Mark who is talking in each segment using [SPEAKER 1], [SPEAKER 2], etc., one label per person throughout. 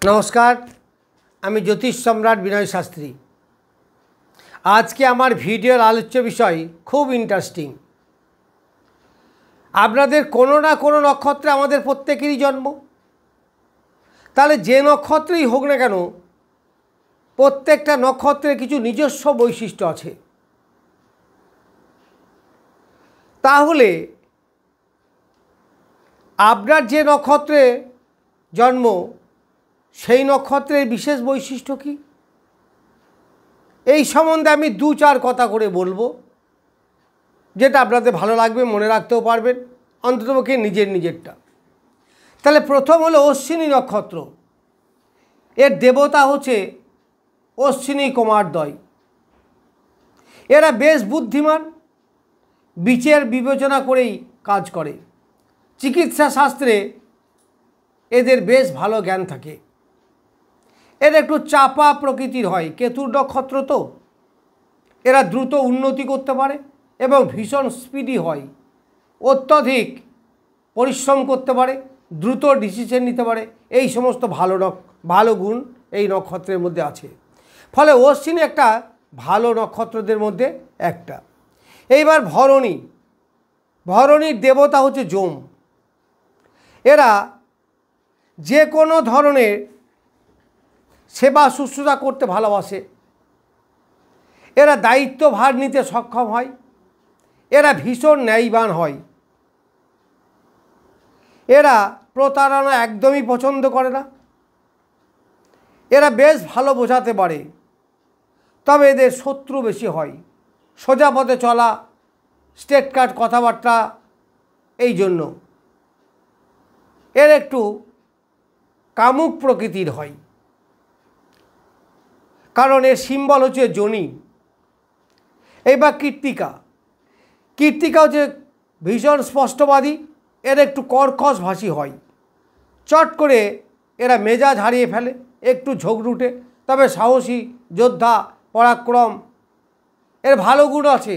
[SPEAKER 1] नमस्कार आमी ज्योतिष सम्राट विनय शास्त्री। आज के आमार भिडियोर आलोच्य विषय खूब इंटारेस्टिंग। आपनादेर कोनो ना कोनो नक्षत्रे आमादेर प्रत्येकेरई जन्म, ताहले जे नक्षत्रेई होक ना केन प्रत्येकटा नक्षत्रेर किछु निजस्व वैशिष्ट्य आछे। ताहले आपनार जे नक्षत्रे जन्म সেই নক্ষত্রের বিশেষ বৈশিষ্ট্য কি, এই সম্বন্ধে আমি দু চার কথা করে বলবো, যেটা আপনাদের ভালো লাগবে, মনে রাখতেও পারবেন অন্ততপক্ষে নিজেরটা। তাহলে প্রথম হলো অশ্বিনী নক্ষত্র। এর দেবতা হচ্ছে অশ্বিনী কুমারদ্বয়। এরা বেশ বুদ্ধিমান, বিচার বিবেচনা করেই কাজ করে। চিকিৎসা শাস্ত্রে এদের বেশ ভালো জ্ঞান থাকে। এরা একটু চাপা প্রকৃতির হয়, কেতুর নক্ষত্র তো। এরা দ্রুত উন্নতি করতে পারে এবং ভীষণ স্পিডি হয়, অত্যধিক পরিশ্রম করতে পারে, দ্রুত ডিসিশন নিতে পারে। এই সমস্ত ভালো গুণ এই নক্ষত্রের মধ্যে আছে। ফলে অশ্বিনী একটা ভালো নক্ষত্রদের মধ্যে একটা। এইবার ভরণী। ভরণীর দেবতা হচ্ছে যম। এরা যে কোনো ধরনের সেবা শুশ্রূষা করতে ভালোবাসে। এরা দায়িত্ব ভার নিতে সক্ষম হয়। এরা ভীষণ ন্যায়বান হয়। এরা প্রতারণা একদমই পছন্দ করে না। এরা বেশ ভালো বোঝাতে পারে, তবে এদের শত্রু বেশি হয়। সোজা পথে চলা, স্ট্রেট কাট কথাবার্তা, এই জন্য এর একটু কামুক প্রকৃতির হয়, কারণ এর সিম্বল হচ্ছে যোনি। এইবার কৃত্তিকা। কৃত্তিকা হচ্ছে ভীষণ স্পষ্টবাদী। এর একটু কর্কশভাষী হয়। চট করে এরা মেজাজ হারিয়ে ফেলে, একটু ঝগড়ুটে, তবে সাহসী, যোদ্ধা, পরাক্রম। এর ভালো গুণ আছে।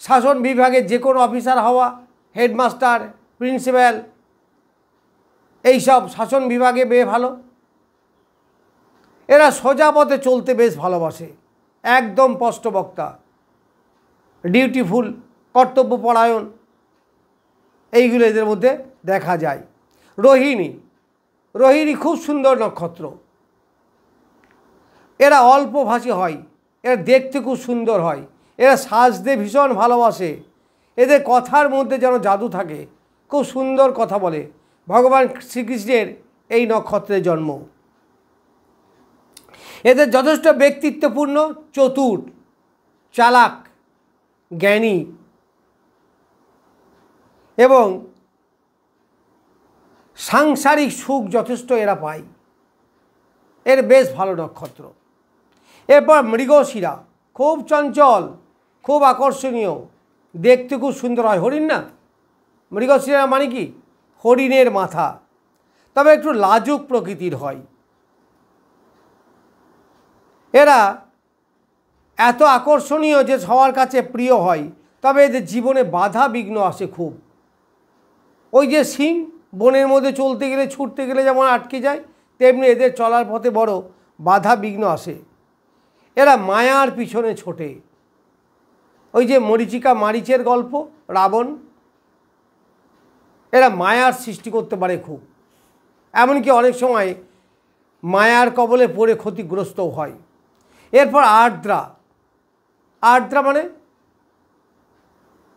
[SPEAKER 1] শাসন বিভাগের যে কোনো অফিসার হওয়া, হেডমাস্টার, প্রিন্সিপাল, এইসব শাসন বিভাগে বেশ ভালো। এরা সোজা পথে চলতে বেশ ভালোবাসে, একদম স্পষ্টবক্তা, ডিউটিফুল, কর্তব্যপরায়ণ, এইগুলো এদের মধ্যে দেখা যায়। রোহিণী। রোহিণী খুব সুন্দর নক্ষত্র। এরা অল্পভাষী হয়। এরা দেখতে খুব সুন্দর হয়। এরা সাজতে ভীষণ ভালোবাসে। এদের কথার মধ্যে যেন জাদু থাকে, খুব সুন্দর কথা বলে। ভগবান শ্রীকৃষ্ণের এই নক্ষত্রে জন্ম। এদের যথেষ্ট ব্যক্তিত্বপূর্ণ, চতুর, চালাক, জ্ঞানী এবং সাংসারিক সুখ যথেষ্ট এরা পায়। এর বেশ ভালো নক্ষত্র। এরপর মৃগশিরা। খুব চঞ্চল, খুব আকর্ষণীয়, দেখতে খুব সুন্দর হয়। হরিণ না, মৃগশিরা মানে কি হরিণের মাথা, তবে একটু লাজুক প্রকৃতির হয়। এরা এত আকর্ষণীয় যে সবার কাছে প্রিয় হয়, তবে এদের জীবনে বাধা বিঘ্ন আসে খুব। ওই যে সিং বনের মধ্যে চলতে গেলে, ছুটতে গেলে যেমন আটকে যায়, তেমনি এদের চলার পথে বড় বাধা বিঘ্ন আসে। এরা মায়ার পিছনে ছোটে। ওই যে মরীচিকা মারিচের গল্প, রাবণ, এরা মায়ার সৃষ্টি করতে পারে খুব। এমনকি অনেক সময় মায়ার কবলে পড়ে ক্ষতিগ্রস্তও হয়। এরপর আর্দ্রা। আর্দ্রা মানে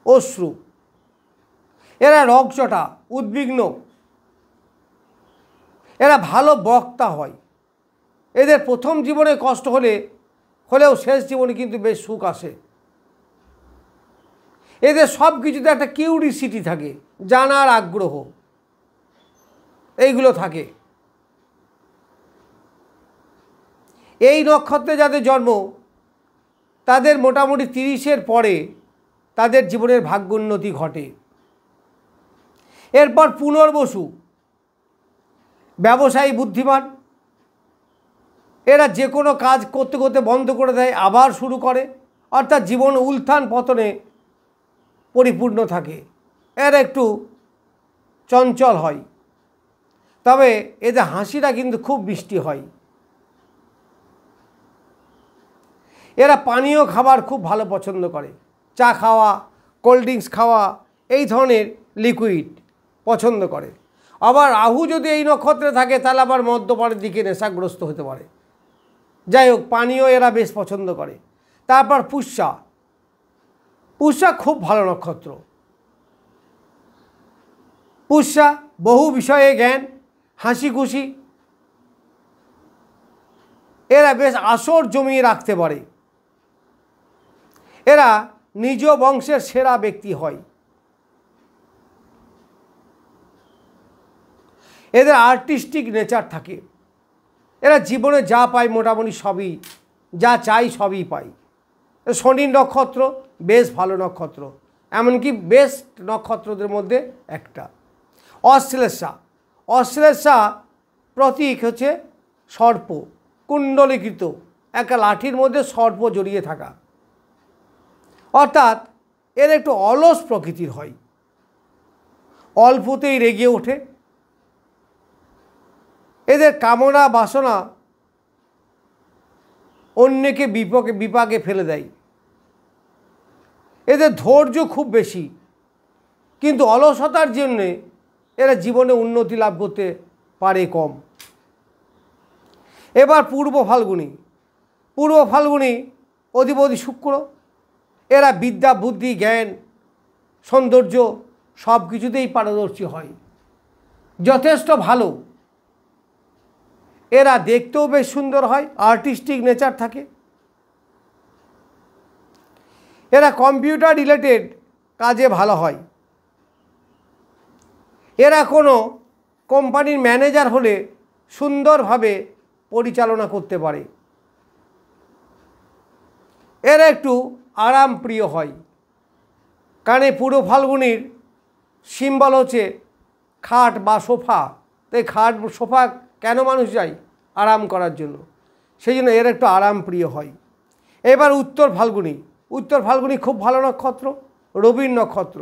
[SPEAKER 1] অশ্রু। এরা রগচটা, উদ্বিগ্ন। এরা ভালো বক্তা হয়। এদের প্রথম জীবনে কষ্ট হলেও শেষ জীবনে কিন্তু বেশ সুখ আসে। এদের সব কিছুতে একটা কিউরিসিটি থাকে, জানার আগ্রহ, এইগুলো থাকে। এই নক্ষত্রে যাদের জন্ম তাদের মোটামুটি 30-এর পরে তাদের জীবনের ভাগ্যোন্নতি ঘটে। এরপর পুনর্বসু। ব্যবসায়ী, বুদ্ধিমান। এরা যে কোনো কাজ করতে করতে বন্ধ করে দেয়, আবার শুরু করে, অর্থাৎ জীবন উত্থান পতনে পরিপূর্ণ থাকে। এরা একটু চঞ্চল হয়। তবে এদের হাসিটা কিন্তু খুব মিষ্টি হয়। এরা পানীয় খাবার খুব ভালো পছন্দ করে, চা খাওয়া, কোল্ড ড্রিঙ্কস খাওয়া, এই ধরনের লিকুইড পছন্দ করে। আবার রাহু যদি এই নক্ষত্রে থাকে তাহলে আবার মদ্যপানের দিকে নেশাগ্রস্ত হতে পারে। যাই হোক, পানীয় এরা বেশ পছন্দ করে। তারপর পুষ্যা, পুষ্যা খুব ভালো নক্ষত্র। পুষ্যা বহু বিষয়ে জ্ঞান, হাসি খুশি, এরা বেশ আসর জমিয়ে রাখতে পারে। এরা নিজ বংশের সেরা ব্যক্তি হয়। এদের আর্টিস্টিক নেচার থাকে। এরা জীবনে যা পায় মোটামুটি সবই, যা চাই সবই পায়। শনি নক্ষত্র বেশ ভালো নক্ষত্র, এমনকি বেস্ট নক্ষত্রদের মধ্যে একটা। অশ্লেষা, অশ্লেষা প্রতীক হচ্ছে সর্প, কুণ্ডলীকৃত একটা লাঠির মধ্যে সর্প জড়িয়ে থাকা, অর্থাৎ এর একটু অলস প্রকৃতির হয়, অল্পতেই রেগে ওঠে। এদের কামনা বাসনা অন্যকে বিপাকে ফেলে দেয়। এদের ধৈর্য খুব বেশি, কিন্তু অলসতার জন্যে এরা জীবনে উন্নতি লাভ করতে পারে কম। এবার পূর্ব ফাল্গুনী, পূর্ব ফাল্গুনী অধিপতি শুক্র। এরা বিদ্যা, বুদ্ধি, জ্ঞান, সৌন্দর্য সব কিছুতেই পারদর্শী হয়, যথেষ্ট ভালো। এরা দেখতেও বেশ সুন্দর হয়, আর্টিস্টিক নেচার থাকে। এরা কম্পিউটার রিলেটেড কাজে ভালো হয়। এরা কোনো কোম্পানির ম্যানেজার হলে সুন্দরভাবে পরিচালনা করতে পারে। এরা একটু আরাম প্রিয় হয়, কারণ পূর্ব ফাল্গুনির সিম্বল হচ্ছে খাট বা সোফা। তাই খাট সোফা কেন মানুষ যায়? আরাম করার জন্য। সেই জন্য এরা একটু আরাম প্রিয় হয়। এবার উত্তর ফাল্গুনী, উত্তর ফাল্গুনী খুব ভালো নক্ষত্র, রবির নক্ষত্র।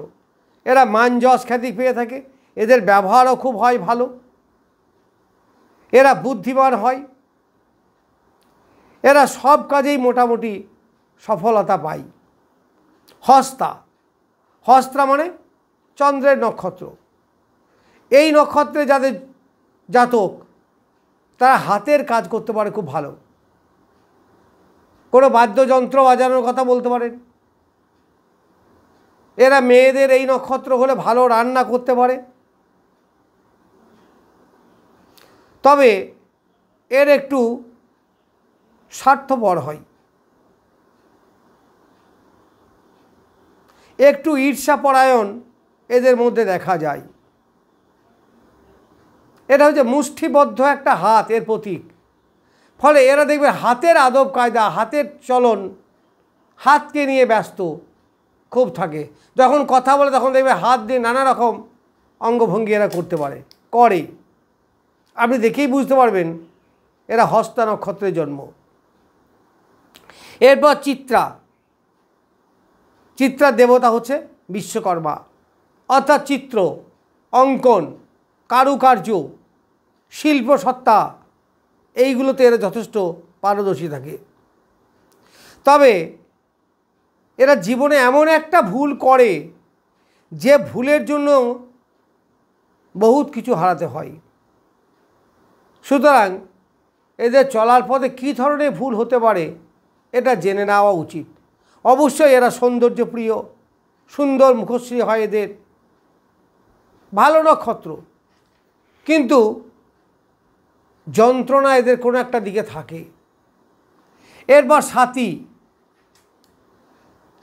[SPEAKER 1] এরা মান যশ খ্যাতি পেয়ে থাকে। এদের ব্যবহারও খুব হয় ভালো। এরা বুদ্ধিমান হয়। এরা সব কাজেই মোটামুটি সফলতা পায়। হস্তা, হস্তা মানে চন্দ্রের নক্ষত্র। এই নক্ষত্রে যাদের জাতক, তারা হাতের কাজ করতে পারে খুব ভালো। কোনো বাদ্যযন্ত্র বাজানোর কথা বলতে পারেন। এরা মেয়েদের এই নক্ষত্র হলে ভালো রান্না করতে পারে। তবে এর একটু স্বার্থপর হয়, একটু ঈর্ষাপরায়ণ এদের মধ্যে দেখা যায়। এটা হচ্ছে মুষ্টিবদ্ধ একটা হাত এর প্রতীক। ফলে এরা দেখবে হাতের আদব কায়দা, হাতের চলন, হাতকে নিয়ে ব্যস্ত খুব থাকে। যখন কথা বলে তখন দেখবে হাত দিয়ে নানা রকম অঙ্গভঙ্গি এরা করতে পারে, করে। আপনি দেখেই বুঝতে পারবেন এরা হস্তা নক্ষত্রের জন্ম। এরপর চিত্রা, চিত্রার দেবতা হচ্ছে বিশ্বকর্মা, অর্থাৎ চিত্র অঙ্কন, কারুকার্য, শিল্পসত্তা এইগুলোতে এরা যথেষ্ট পারদর্শী থাকে। তবে এরা জীবনে এমন একটা ভুল করে যে ভুলের জন্য বহুত কিছু হারাতে হয়। সুতরাং এদের চলার পথে কী ধরনের ভুল হতে পারে এটা জেনে নেওয়া উচিত। অবশ্যই এরা সৌন্দর্য প্রিয়, সুন্দর মুখশ্রী হয় এদের, ভালো নক্ষত্র, কিন্তু যন্ত্রণা এদের কোনো একটা দিকে থাকে। এরপর সাথী,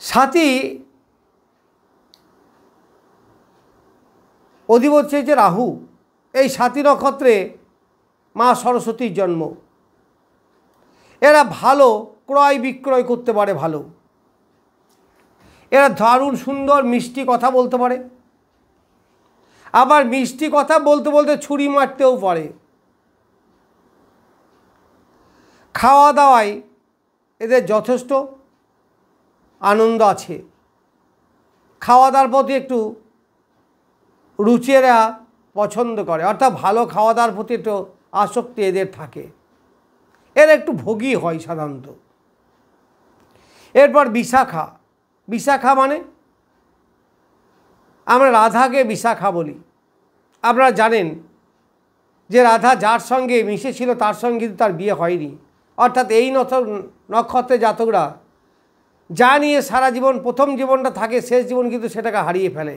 [SPEAKER 1] সাথী অধিপতি হচ্ছে রাহু। এই সাথী নক্ষত্রে মা সরস্বতীর জন্ম। এরা ভালো ক্রয় বিক্রয় করতে পারে ভালো। এরা দারুণ সুন্দর মিষ্টি কথা বলতে পারে, আবার মিষ্টি কথা বলতে বলতে ছুরি মারতেও পারে। খাওয়া দাওয়ায় এদের যথেষ্ট আনন্দ আছে। খাওয়া দাওয়ার প্রতি একটু রুচি এরা পছন্দ করে, অর্থাৎ ভালো খাওয়া দাওয়ার প্রতি একটু আসক্তি এদের থাকে, এরা একটু ভোগী হয় সাধারণত। এরপর বিশাখা। বিশাখা মানে আমরা রাধাকে বিশাখা বলি। আপনারা জানেন যে রাধা যার সঙ্গে মিশেছিল তার সঙ্গে কিন্তু তার বিয়ে হয়নি, অর্থাৎ এই নক্ষত্রের জাতকরা যা নিয়ে সারা জীবন প্রথম জীবনটা থাকে, শেষ জীবন কিন্তু সেটাকে হারিয়ে ফেলে।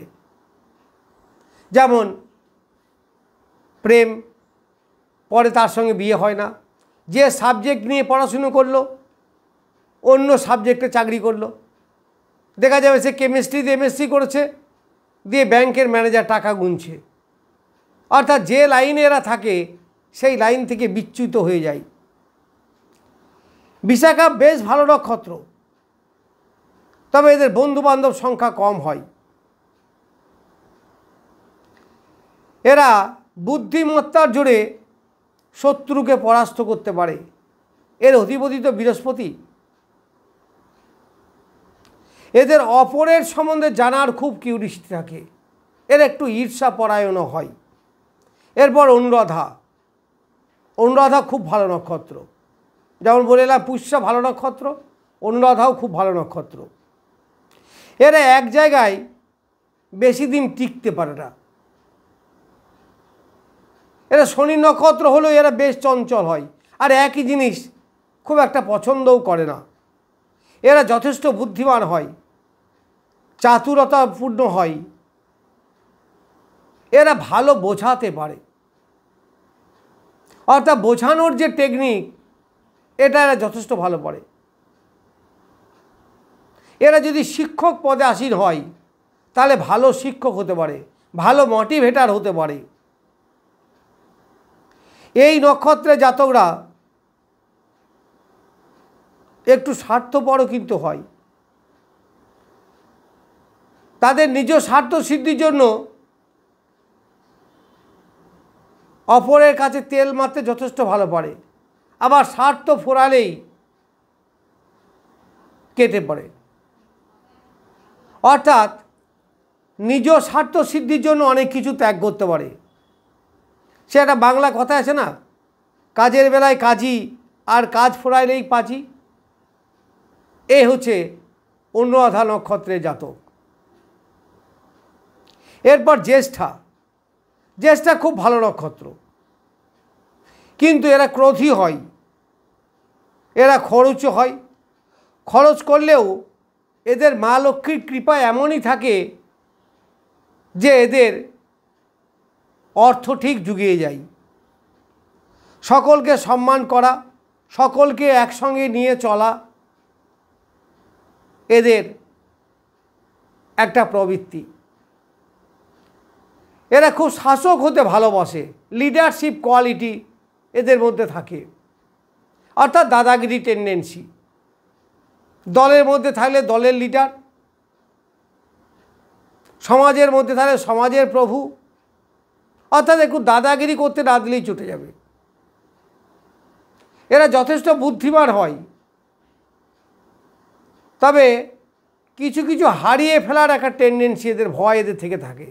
[SPEAKER 1] যেমন প্রেম, পরে তার সঙ্গে বিয়ে হয় না, যে সাবজেক্ট নিয়ে পড়াশুনো করলো অন্য সাবজেক্টে চাকরি করলো, দেখা যাবে সে কেমিস্ট্রিতে এমএসসি করেছে, দিয়ে ব্যাংকের ম্যানেজার টাকা গুনছে, অর্থাৎ যে লাইনে এরা থাকে সেই লাইন থেকে বিচ্যুত হয়ে যায়। বিশাখা বেশ ভালো নক্ষত্র, তবে এদের বন্ধুবান্ধব সংখ্যা কম হয়। এরা বুদ্ধিমত্তার জোরে শত্রুকে পরাস্ত করতে পারে। এর অধিপতি তো বৃহস্পতি। এদের অপরের সম্বন্ধে জানার খুব কিউরিসিটি থাকে, এর একটু ঈর্ষা পরায়ণও হয়। এরপর অনুরাধা। অনুরাধা খুব ভালো নক্ষত্র, যেমন বলে এলাম পুষ্যা ভালো নক্ষত্র, অনুরাধাও খুব ভালো নক্ষত্র। এরা এক জায়গায় বেশি দিন টিকতে পারে না। এরা শনি নক্ষত্র হলেও এরা বেশ চঞ্চল হয়, আর একই জিনিস খুব একটা পছন্দও করে না। এরা যথেষ্ট বুদ্ধিমান হয়, চাতুরতাপূর্ণ হয়, এরা ভালো বোঝাতে পারে, অর্থাৎ বোঝানোর যে টেকনিক এটা এরা যথেষ্ট ভালো পারে। এরা যদি শিক্ষক পদে আসীন হয় তাহলে ভালো শিক্ষক হতে পারে, ভালো মোটিভেটার হতে পারে। এই নক্ষত্রের জাতকরা একটু স্বার্থপরও কিন্তু হয়। তাদের নিজ স্বার্থ সিদ্ধির জন্য অপরের কাছে তেল মারতে যথেষ্ট ভালো পারে, আবার স্বার্থ ফোরালেই কেটে পড়ে। অর্থাৎ নিজ স্বার্থ সিদ্ধির জন্য অনেক কিছু ত্যাগ করতে পারে। সে একটা বাংলা কথা আছে না, কাজের বেলায় কাজী আর কাজ ফোরাইলেই পাজি। এ হচ্ছে অনুরাধা নক্ষত্রের জাতক। এরপর জ্যেষ্ঠা। জ্যেষ্ঠা খুব ভালো নক্ষত্র, কিন্তু এরা ক্রোধী হয়, এরা খরচও হয়। খরচ করলেও এদের মা লক্ষ্মীর কৃপা এমনই থাকে যে এদের অর্থ ঠিক জুগিয়ে যায়। সকলকে সম্মান করা, সকলকে একসঙ্গে নিয়ে চলা এদের একটা প্রবৃত্তি। এরা খুব শাসক হতে ভালোবাসে, লিডারশিপ কোয়ালিটি এদের মধ্যে থাকে, অর্থাৎ দাদাগিরি টেন্ডেন্সি। দলের মধ্যে থাকলে দলের লিডার, সমাজের মধ্যে থাকলে সমাজের প্রভু, অর্থাৎ একটু দাদাগিরি করতে না দিলেই চটে যাবে। এরা যথেষ্ট বুদ্ধিমান হয়, তবে কিছু কিছু হারিয়ে ফেলার একটা টেন্ডেন্সি এদের, ভয় এদের থেকে থাকে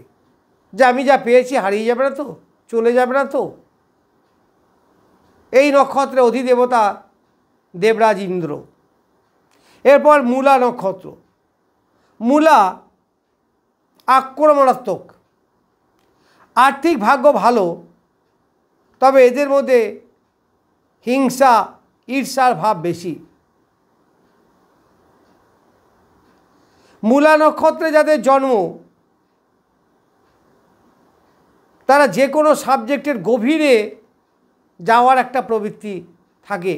[SPEAKER 1] যে আমি যা পেয়েছি হারিয়ে যাবে না তো, চলে যাবে না তো। এই নক্ষত্রের অধিদেবতা দেবরাজ ইন্দ্র। এরপর মূলা নক্ষত্র। মূলা আক্রমণাত্মক, আর্থিক ভাগ্য ভালো, তবে এদের মধ্যে হিংসা ঈর্ষার ভাব বেশি। মূলা নক্ষত্রে যাদের জন্ম তারা যে কোনো সাবজেক্টের গভীরে যাওয়ার একটা প্রবৃত্তি থাকে।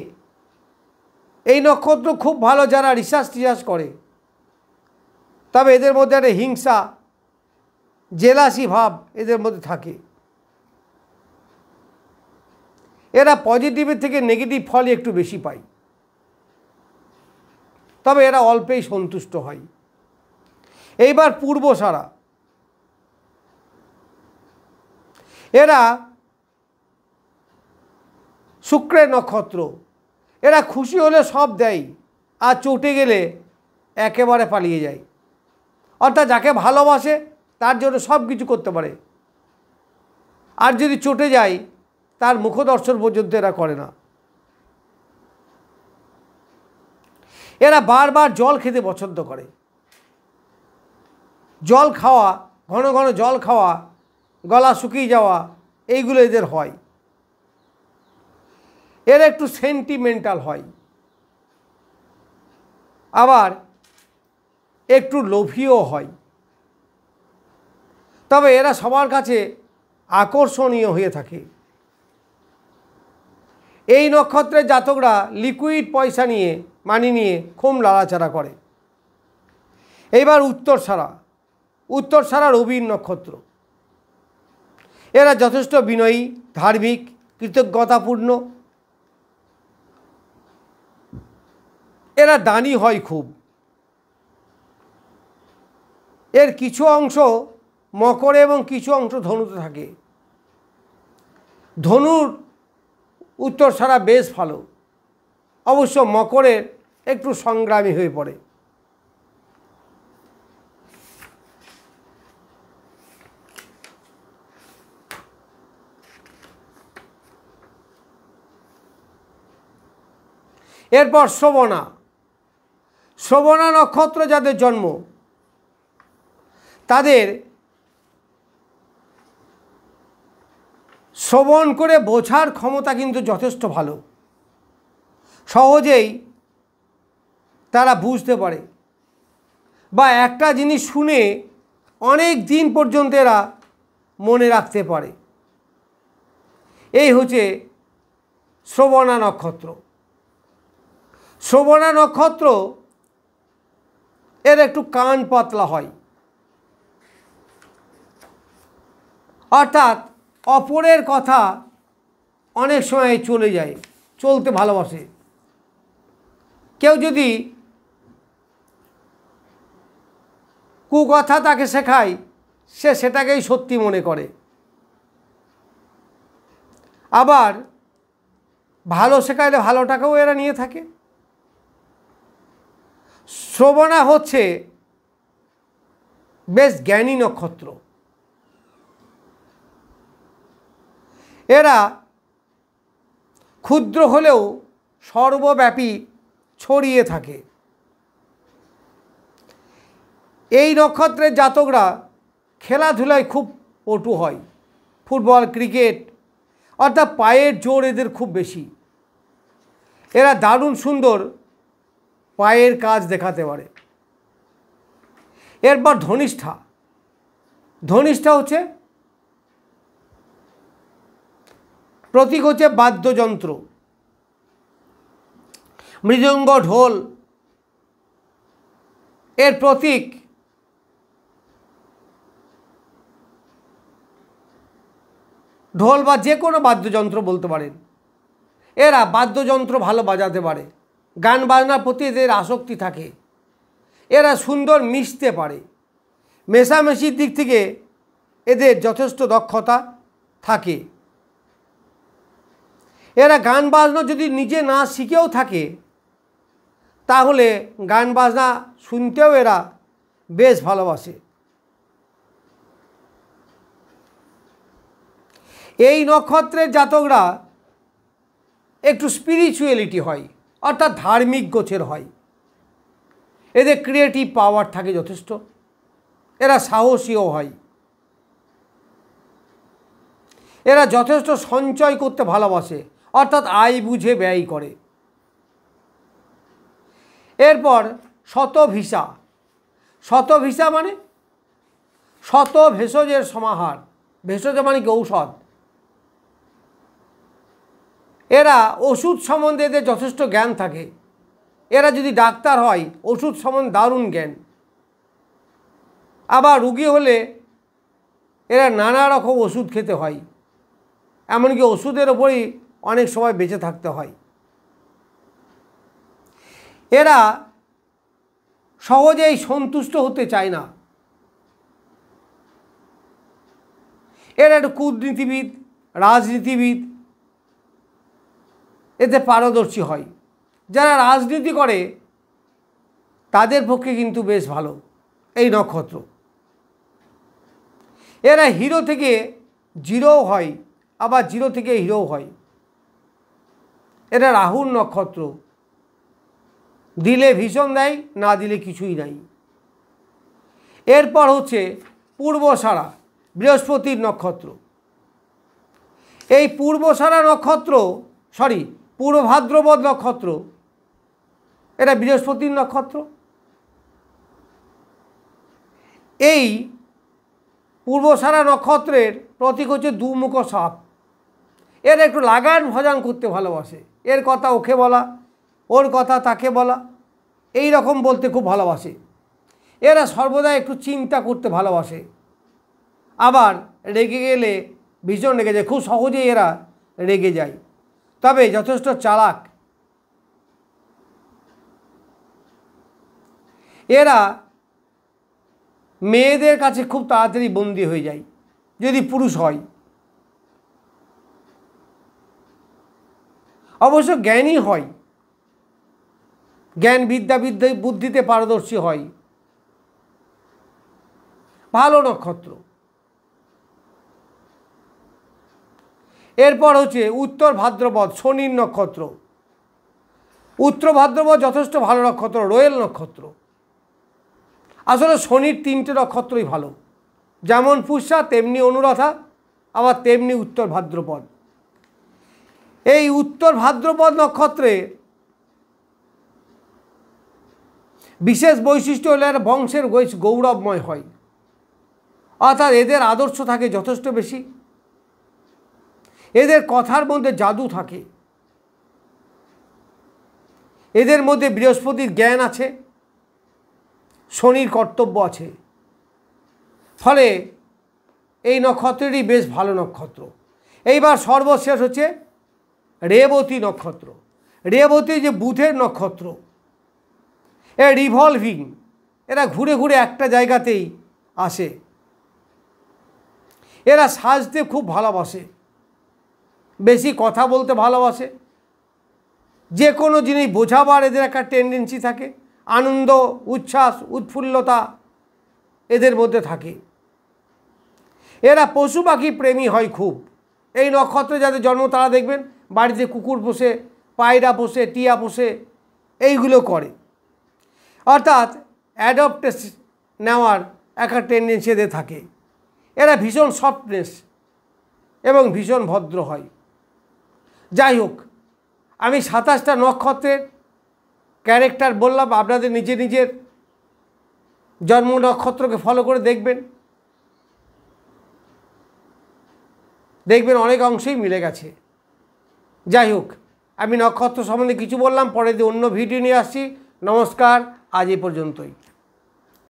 [SPEAKER 1] এই নক্ষত্র খুব ভালো যারা রিসার্চ করে, তবে এদের মধ্যে একটা হিংসা জেলাসি ভাব এদের মধ্যে থাকে। এরা পজিটিভের থেকে নেগেটিভ ফলই একটু বেশি পায়, তবে এরা অল্পেই সন্তুষ্ট হয়। এইবার পূর্বসারা। এরা শুক্রের নক্ষত্র। এরা খুশি হলে সব দেয়, আর চটে গেলে একেবারে পালিয়ে যায়। অর্থাৎ যাকে ভালোবাসে তার জন্য সব কিছু করতে পারে, আর যদি চটে যায় তার মুখদর্শন পর্যন্ত এরা করে না। এরা বারবার জল খেতে পছন্দ করে। জল খাওয়া, ঘন ঘন জল খাওয়া, গলা শুকিয়ে যাওয়া, এইগুলো এদের হয়। এরা একটু সেন্টিমেন্টাল হয়, আবার একটু লোভীও হয়। তবে এরা সবার কাছে আকর্ষণীয় হয়ে থাকে। এই নক্ষত্রের জাতকরা লিকুইড পয়সা নিয়ে, মানি নিয়ে খুব লাড়াচাড়া করে। এইবার উত্তরসারা রবির নক্ষত্র। এরা যথেষ্ট বিনয়ী, ধার্মিক, কৃতজ্ঞতাপূর্ণ। এরা দানী হয় খুব। এর কিছু অংশ মকরে এবং কিছু অংশ ধনুতে থাকে। ধনুর উত্তরসারা বেশ ভালো, অবশ্য মকরের একটু সংগ্রামী হয়ে পড়ে। এরপর শ্রবণা নক্ষত্র যাদের জন্ম, তাদের শ্রবণ করে বোঝার ক্ষমতা কিন্তু যথেষ্ট ভালো। সহজেই তারা বুঝতে পারে, বা একটা জিনিস শুনে অনেক দিন পর্যন্ত এরা মনে রাখতে পারে। এই হচ্ছে শ্রবণা নক্ষত্র। শ্রবণা নক্ষত্র এর একটু কান পাতলা হয়, অর্থাৎ অপরের কথা অনেক সময় চলে যায়, চলতে ভালোবাসে। কেউ যদি কুকথা তাকে শেখায়, সে সেটাকেই সত্যি মনে করে। আবার ভালো শেখাইলে ভালোটাকেও এরা নিয়ে থাকে। শ্রবণা হচ্ছে বেশ জ্ঞানী নক্ষত্র। এরা ক্ষুদ্র হলেও সর্বব্যাপী ছড়িয়ে থাকে। এই নক্ষত্রের জাতকরা খেলাধুলায় খুব পটু হয়। ফুটবল, ক্রিকেট, অর্থাৎ পায়ের জোর এদের খুব বেশি। এরা দারুণ সুন্দর পায়ের কাজ দেখাতে পারে। এরপর ধনিষ্ঠা হচ্ছে প্রতীক হচ্ছে বাদ্যযন্ত্র, মৃদঙ্গ, ঢোল এর প্রতীক। ঢোল বা যে কোনো বাদ্যযন্ত্র বলতে পারেন। এরা বাদ্যযন্ত্র ভালো বাজাতে পারে, গান বাজনার প্রতি এদের আসক্তি থাকে। এরা সুন্দর মিশতে পারে, মেশামেশির দিক থেকে এদের যথেষ্ট দক্ষতা থাকে। এরা গান বাজনা যদি নিজে না শিখেও থাকে, তাহলে গান বাজনা শুনতেও এরা বেশ ভালোবাসে। এই নক্ষত্রের জাতকরা একটু স্পিরিচুয়ালিটি হয়, অর্থাৎ ধার্মিক গোছের হয়। এদের ক্রিয়েটিভ পাওয়ার থাকে যথেষ্ট। এরা সাহসীও হয়। এরা যথেষ্ট সঞ্চয় করতে ভালোবাসে, অর্থাৎ আয় বুঝে ব্যয় করে। এরপর শতভিসা মানে শত ভেষজের সমাহার। ভেষজ মানে কি? ঔষধ। এরা ওষুধ সম্বন্ধে এদের যথেষ্ট জ্ঞান থাকে। এরা যদি ডাক্তার হয়, ওষুধ সম্বন্ধে দারুণ জ্ঞান। আবার রুগী হলে এরা নানা রকম ওষুধ খেতে হয়, এমনকি ওষুধের ওপরই অনেক সময় বেঁচে থাকতে হয়। এরা সহজেই সন্তুষ্ট হতে চায় না। এরা একটু কূটনীতিবিদ, রাজনীতিবিদ, এতে পারদর্শী হয়। যারা রাজনীতি করে তাদের পক্ষে কিন্তু বেশ ভালো এই নক্ষত্র। এরা হিরো থেকে জিরোও হয়, আবার জিরো থেকে হিরো হয়। এটা রাহুর নক্ষত্র। দিলে ভীষণ দেয়, না দিলে কিছুই নাই। এরপর হচ্ছে পূর্বসারা, বৃহস্পতির নক্ষত্র। এই পূর্বসারা নক্ষত্র, পূর্ব ভাদ্রপদ নক্ষত্র, এটা বৃহস্পতির নক্ষত্র। এই পূর্বসারা নক্ষত্রের প্রতীক হচ্ছে দুমুখ সাপ। এর একটু লাগান ভজান করতে ভালোবাসে। এর কথা ওকে বলা, ওর কথা তাকে বলা, এই রকম বলতে খুব ভালোবাসে। এরা সর্বদা একটু চিন্তা করতে ভালোবাসে। আবার রেগে গেলে ভীষণ রেগে যায়, খুব সহজেই এরা রেগে যায়, তবে যথেষ্ট চালাক। এরা মেয়েদের কাছে খুব তাড়াতাড়ি বন্দী হয়ে যায় যদি পুরুষ হয়। অবশ্য জ্ঞানী হয়, জ্ঞান বিদ্যা বুদ্ধিতে পারদর্শী হয়। ভালো নক্ষত্র। এরপর হচ্ছে উত্তর ভাদ্রপদ, শনির নক্ষত্র। উত্তর ভাদ্রপদ যথেষ্ট ভালো নক্ষত্র, রয়েল নক্ষত্র। আসলে শনির 3টে নক্ষত্রই ভালো, যেমন পুষ্যা তেমনি অনুরাধা, আবার তেমনি উত্তর ভাদ্রপদ। এই উত্তর ভাদ্রপদ নক্ষত্রে বিশেষ বৈশিষ্ট্য হলে এর বংশের গৌরবময় হয়, অর্থাৎ এদের আদর্শ থাকে যথেষ্ট বেশি। এদের কথার মধ্যে জাদু থাকে। এদের মধ্যে বৃহস্পতির জ্ঞান আছে, শনির কর্তব্য আছে। ফলে এই নক্ষত্রটি বেশ ভালো নক্ষত্র। এইবার সর্বশেষ হচ্ছে রেবতী নক্ষত্র। রেবতী যে বুধের নক্ষত্র, এ রিভলভিং, এরা ঘুরে ঘুরে একটা জায়গাতেই আসে। এরা সাজতে খুব ভালোবাসে, বেশি কথা বলতে ভালোবাসে, যে কোনো জিনিস বোঝাবার এদের একটা টেন্ডেন্সি থাকে। আনন্দ, উচ্ছ্বাস, উৎফুল্লতা এদের মধ্যে থাকে। এরা পশু পাখি প্রেমী হয় খুব। এই নক্ষত্রে যাদের জন্ম তারা দেখবেন বাড়িতে কুকুর পোষে, পায়রা পোষে, টিয়া পোষে, এইগুলো করে। অর্থাৎ অ্যাডপ্টেস নেওয়ার একটা টেন্ডেন্সি এদের থাকে। এরা ভীষণ সফটনেস এবং ভীষণ ভদ্র হয়। যাই হোক, আমি 27টা নক্ষত্রের ক্যারেক্টার বললাম। আপনাদের নিজের নিজের জন্ম নক্ষত্রকে ফলো করে দেখবেন, অনেক অংশেই মিলে গেছে। যাই হোক, আমি নক্ষত্র সম্বন্ধে কিছু বললাম, পরে দিয়ে অন্য ভিডিও নিয়ে আসছি। নমস্কার, আজ এই পর্যন্তই।